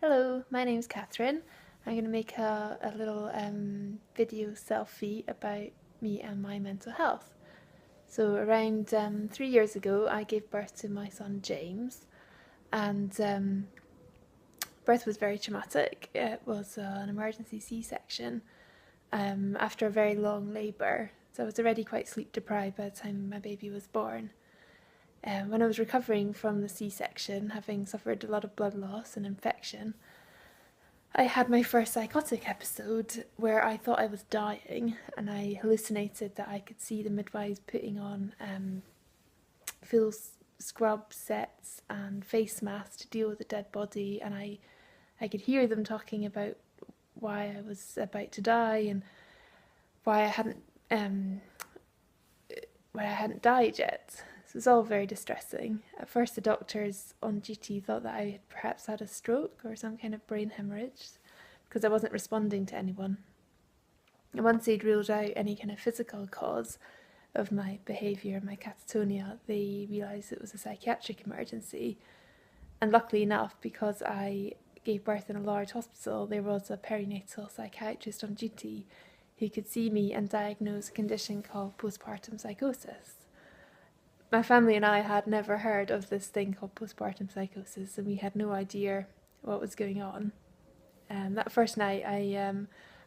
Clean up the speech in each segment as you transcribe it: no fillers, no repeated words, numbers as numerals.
Hello, my name's Catherine. I'm going to make a little video selfie about me and my mental health. So, around 3 years ago, I gave birth to my son James, and birth was very traumatic. It was an emergency C-section after a very long labour, so I was already quite sleep deprived by the time my baby was born. When I was recovering from the C-section, having suffered a lot of blood loss and infection, I had my first psychotic episode where I thought I was dying, and I hallucinated that I could see the midwives putting on full scrub sets and face masks to deal with a dead body, and I could hear them talking about why I was about to die and why I hadn't um, why I hadn't died yet. So it was all very distressing. At first, the doctors on duty thought that I had perhaps had a stroke or some kind of brain hemorrhage because I wasn't responding to anyone. And once they'd ruled out any kind of physical cause of my behaviour, my catatonia, they realised it was a psychiatric emergency. And luckily enough, because I gave birth in a large hospital, there was a perinatal psychiatrist on duty who could see me and diagnose a condition called postpartum psychosis. My family and I had never heard of this thing called postpartum psychosis, and we had no idea what was going on. That first night, I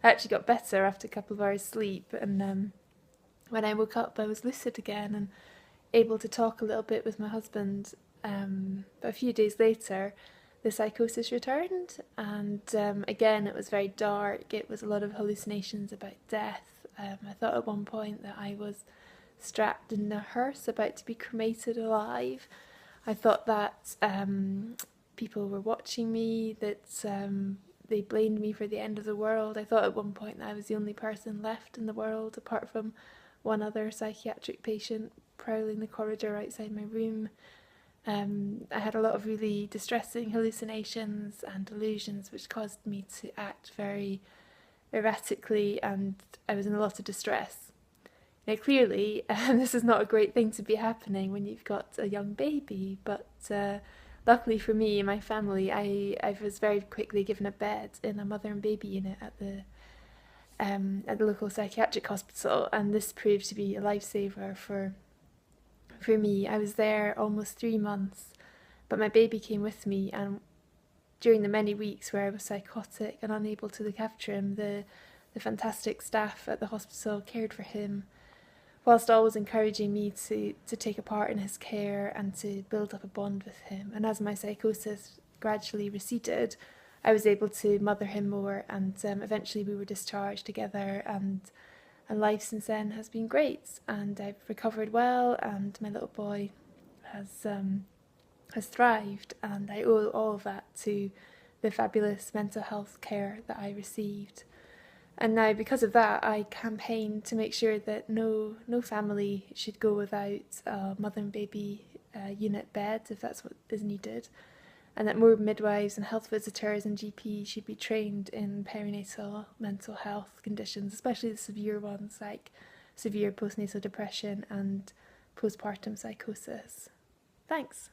actually got better after a couple of hours sleep, and when I woke up, I was lucid again and able to talk a little bit with my husband. But a few days later, the psychosis returned, and again, it was very dark. It was a lot of hallucinations about death. I thought at one point that I was strapped in a hearse about to be cremated alive. I thought that people were watching me, that they blamed me for the end of the world. I thought at one point that I was the only person left in the world apart from one other psychiatric patient prowling the corridor outside my room. I had a lot of really distressing hallucinations and delusions which caused me to act very erratically, and I was in a lot of distress. Now, clearly, this is not a great thing to be happening when you've got a young baby, but luckily for me and my family, I was very quickly given a bed in a mother and baby unit at the local psychiatric hospital, and this proved to be a lifesaver for me. I was there almost 3 months, but my baby came with me, and during the many weeks where I was psychotic and unable to look after him, the fantastic staff at the hospital cared for him, whilst always encouraging me to take a part in his care and to build up a bond with him. And as my psychosis gradually receded, I was able to mother him more, and eventually we were discharged together, and life since then has been great, and I've recovered well, and my little boy has thrived, and I owe all of that to the fabulous mental health care that I received. And now, because of that, I campaign to make sure that no family should go without a mother and baby unit bed if that's what is needed, and that more midwives and health visitors and GPs should be trained in perinatal mental health conditions, especially the severe ones like severe postnatal depression and postpartum psychosis. Thanks.